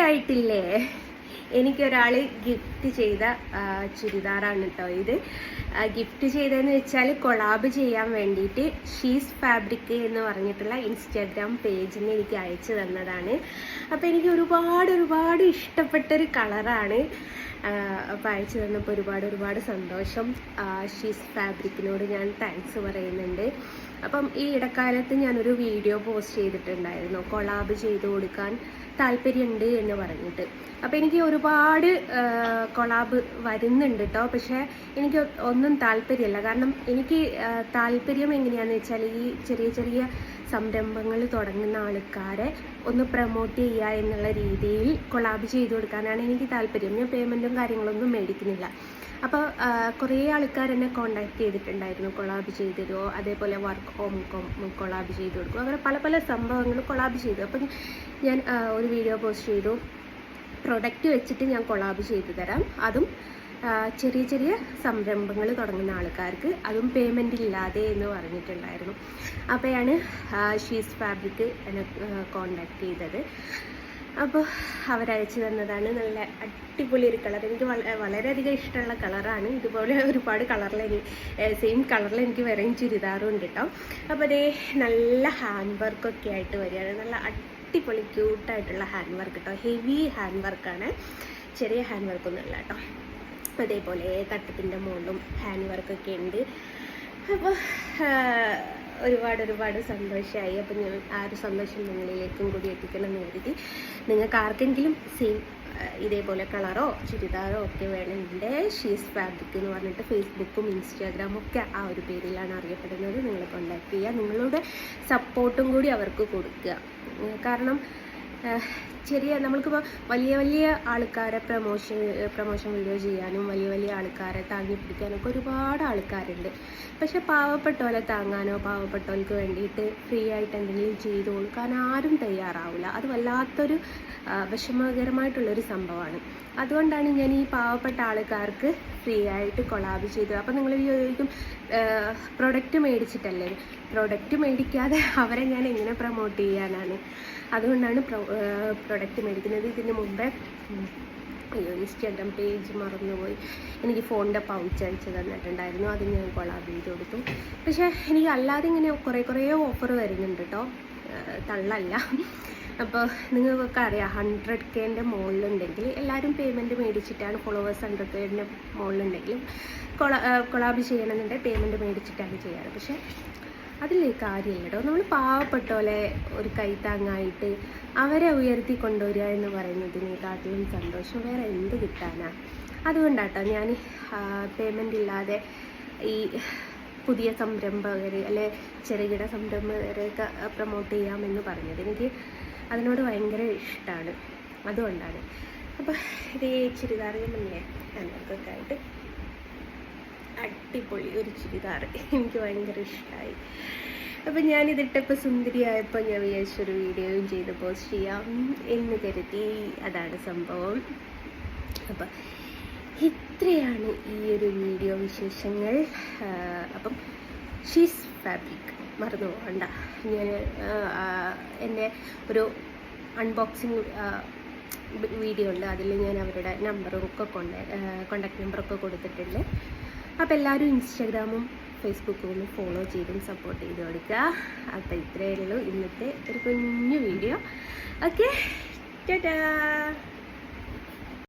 ആയിട്ടില്ലേ? എനിക്കൊരാൾ ഗിഫ്റ്റ് ചെയ്ത ചുരിദാറാണ് കേട്ടോ ഇത്. ഗിഫ്റ്റ് ചെയ്തതെന്ന് വെച്ചാൽ കൊളാബ് ചെയ്യാൻ വേണ്ടിയിട്ട് ഷീസ് ഫാബ്രിക് എന്ന് പറഞ്ഞിട്ടുള്ള ഇൻസ്റ്റാഗ്രാം പേജിൽ നിന്ന് എനിക്ക് അയച്ചു തന്നതാണ്. അപ്പോൾ എനിക്ക് ഒരുപാട് ഇഷ്ടപ്പെട്ടൊരു കളറാണ്. അപ്പോൾ അയച്ചു തന്നപ്പോൾ ഒരുപാട് സന്തോഷം. ഷീസ് ഫാബ്രിക്കിനോട് ഞാൻ താങ്ക്സ് പറയുന്നുണ്ട്. അപ്പം ഈ ഇടക്കാലത്ത് ഞാനൊരു വീഡിയോ പോസ്റ്റ് ചെയ്തിട്ടുണ്ടായിരുന്നു, കൊളാബ് ചെയ്ത് കൊടുക്കാൻ താല്പര്യമുണ്ട് എന്ന് പറഞ്ഞിട്ട്. അപ്പോൾ എനിക്ക് ഒരുപാട് കൊളാബ് വരുന്നുണ്ട് കേട്ടോ. പക്ഷേ എനിക്ക് ഒന്നും താല്പര്യമില്ല. കാരണം എനിക്ക് താല്പര്യം എങ്ങനെയാണെന്ന് വെച്ചാൽ ഈ ചെറിയ സംരംഭങ്ങൾ തുടങ്ങുന്ന ആൾക്കാരെ ഒന്ന് പ്രൊമോട്ട് ചെയ്യുക എന്നുള്ള രീതിയിൽ കൊളാബ് ചെയ്ത് കൊടുക്കാനാണ് എനിക്ക് താല്പര്യം. ഞാൻ പേയ്മെൻറ്റും കാര്യങ്ങളൊന്നും മേടിക്കുന്നില്ല. അപ്പോൾ കുറേ ആൾക്കാർ എന്നെ കോണ്ടാക്ട് ചെയ്തിട്ടുണ്ടായിരുന്നു, കൊളാബ് ചെയ്ത് തരുമോ, അതേപോലെ വർക്ക് ഹോം കൊളാബ് ചെയ്ത് കൊടുക്കും, അങ്ങനെ പല സംഭവങ്ങൾ കൊളാബ് ചെയ്തു. അപ്പം ഞാൻ ഒരു വീഡിയോ പോസ്റ്റ് ചെയ്തു, പ്രൊഡക്റ്റ് വെച്ചിട്ട് ഞാൻ കൊളാബ് ചെയ്തു തരാം, അതും ചെറിയ സംരംഭങ്ങൾ തുടങ്ങുന്ന ആൾക്കാർക്ക്, അതും പേയ്മെൻ്റ് ഇല്ലാതെ എന്ന് പറഞ്ഞിട്ടുണ്ടായിരുന്നു. അപ്പോഴാണ് ഷീസ് ഫാബ്രിക് എന്നെ കോണ്ടാക്ട് ചെയ്തത്. അപ്പോൾ അവരയച്ചു തന്നതാണ്. നല്ല അടിപൊളി ഒരു കളർ, എനിക്ക് വളരെയധികം ഇഷ്ടമുള്ള കളറാണ്. ഇതുപോലെ ഒരുപാട് കളറിൽ സെയിം കളറിൽ എനിക്ക് വേറെയും ചുരിദാറും ഉണ്ട് കേട്ടോ. അപ്പോൾ അതേ നല്ല ഹാൻഡ് വർക്കൊക്കെ ആയിട്ട് വരികയാണ്. നല്ല അടിപൊളി ക്യൂട്ടായിട്ടുള്ള ഹാൻഡ് വർക്ക് കേട്ടോ. ഹെവി ഹാൻഡ് വർക്കാണ്, ചെറിയ ഹാൻഡ് വർക്കൊന്നും അല്ല കേട്ടോ. അതേപോലെ തട്ടത്തിൻ്റെ മുകളിലും ഹാൻഡ് വർക്കൊക്കെ ഉണ്ട്. അപ്പോൾ ഒരുപാട് സന്തോഷമായി. അപ്പം ഞാൻ ആ ഒരു സന്തോഷം നിങ്ങളിലേക്കും കൂടി എത്തിക്കണം എന്ന് കരുതി. നിങ്ങൾക്ക് ആർക്കെങ്കിലും സെയിം ഇതേപോലെ കളറോ ചുരിദാറോ ഒക്കെ വേണമെങ്കിൽ ഷീസ് ഫാബ്രിക് എന്ന് പറഞ്ഞിട്ട് ഫേസ്ബുക്കും ഇൻസ്റ്റാഗ്രാമും ഒക്കെ ആ ഒരു പേരിലാണ് അറിയപ്പെടുന്നത്. നിങ്ങൾ കോണ്ടാക്ട് ചെയ്യുക, നിങ്ങളുടെ സപ്പോർട്ടും കൂടി അവർക്ക് കൊടുക്കുക. കാരണം നമ്മൾക്കിപ്പോൾ വലിയ ആൾക്കാരെ പ്രൊമോഷൻ വീഡിയോ ചെയ്യാനും വലിയ ആൾക്കാരെ താങ്ങി പിടിക്കാനൊക്കെ ഒരുപാട് ആൾക്കാരുണ്ട്. പക്ഷെ പാവപ്പെട്ടവരെ താങ്ങാനോ പാവപ്പെട്ടവർക്ക് വേണ്ടിയിട്ട് ഫ്രീ ആയിട്ട് എന്തെങ്കിലും ചെയ്തു കൊടുക്കാൻ ആരും തയ്യാറാവില്ല. അത് വല്ലാത്തൊരു വിഷമകരമായിട്ടുള്ളൊരു സംഭവമാണ്. അതുകൊണ്ടാണ് ഞാൻ ഈ പാവപ്പെട്ട ആൾക്കാർക്ക് ഫ്രീ ആയിട്ട് കൊളാബ് ചെയ്തു. അപ്പം നിങ്ങൾ ചോദിക്കും, പ്രൊഡക്റ്റ് മേടിച്ചിട്ടല്ലേ? പ്രൊഡക്റ്റ് മേടിക്കാതെ അവരെ ഞാൻ എങ്ങനെ പ്രൊമോട്ട് ചെയ്യാനാണ്? അതുകൊണ്ടാണ് പ്രൊഡക്റ്റ് മേടിക്കുന്നത്. ഇതിന് മുമ്പേ ഇൻസ്റ്റാഗ്രാം പേജ് മറന്നുപോയി, എനിക്ക് ഫോണിൻ്റെ പൗച്ച് അയച്ച് തന്നിട്ടുണ്ടായിരുന്നു, അത് ഞാൻ കൊളാബ് ചെയ്ത് കൊടുത്തു. പക്ഷേ എനിക്ക് അല്ലാതെ ഇങ്ങനെ കുറേ ഓഫർ വരുന്നുണ്ട് കേട്ടോ, തള്ളല്ല. അപ്പോൾ നിങ്ങൾക്കൊക്കെ അറിയാം, 100K മുകളിലുണ്ടെങ്കിൽ എല്ലാവരും പേയ്മെൻറ്റ് മേടിച്ചിട്ടാണ്, ഫോളോവേഴ്സ് 100K മുകളിലുണ്ടെങ്കിലും കൊളാബ് ചെയ്യണമെന്നുണ്ടെങ്കിൽ പേയ്മെൻറ്റ് മേടിച്ചിട്ടാണ് ചെയ്യാറ്. പക്ഷേ അതിൽ കാര്യമില്ല കേട്ടോ. നമ്മൾ പാവപ്പെട്ടോലെ ഒരു കൈത്താങ്ങായിട്ട് അവരെ ഉയർത്തി കൊണ്ടുവരിക എന്ന് പറയുന്നതിനെക്കാട്ടിലും സന്തോഷം വേറെ എന്ത് കിട്ടാനാ? അതുകൊണ്ടാട്ടോ ഞാൻ പേയ്മെൻ്റ് ഇല്ലാതെ ഈ പുതിയ സംരംഭകർ അല്ലെ ചെറുകിട സംരംഭകരെയൊക്കെ പ്രൊമോട്ട് ചെയ്യാമെന്ന് പറഞ്ഞത്. എനിക്ക് അതിനോട് ഭയങ്കര ഇഷ്ടമാണ്, അതുകൊണ്ടാണ്. അപ്പോൾ ഇതേ ചുരിദാറില്ലേ ഞങ്ങൾക്കൊക്കെ ആയിട്ട് അടിപൊളി ഒരു ചുരിദാർ എനിക്ക് ഭയങ്കര ഇഷ്ടമായി. അപ്പം ഞാനിതിട്ടപ്പോൾ സുന്ദരിയായപ്പോൾ ഞാൻ വിചാരിച്ചൊരു വീഡിയോയും ചെയ്ത് പോസ്റ്റ് ചെയ്യാം എന്ന് കരുതി. അതാണ് സംഭവം. അപ്പം ഇത്രയാണ് ഈ ഒരു വീഡിയോ വിശേഷങ്ങൾ. അപ്പം ഷീസ് ഫാബ്രിക് മറന്നു പോകണ്ട. ഞാൻ എൻ്റെ ഒരു അൺബോക്സിങ് വീഡിയോ ഉണ്ട്, അതിൽ ഞാൻ അവരുടെ നമ്പറും ഒക്കെ കോണ്ടാക്ട് നമ്പറൊക്കെ കൊടുത്തിട്ടുണ്ട്. അപ്പോൾ എല്ലാവരും ഇൻസ്റ്റാഗ്രാമും ഫേസ്ബുക്കും ഒന്ന് ഫോളോ ചെയ്തും സപ്പോർട്ട് ചെയ്ത് കൊടുക്കുക. അപ്പോൾ ഇത്രയേ ഉള്ളൂ ഇന്നത്തെ ഒരു കുഞ്ഞു വീഡിയോ. ഓക്കെ, ടാറ്റാ.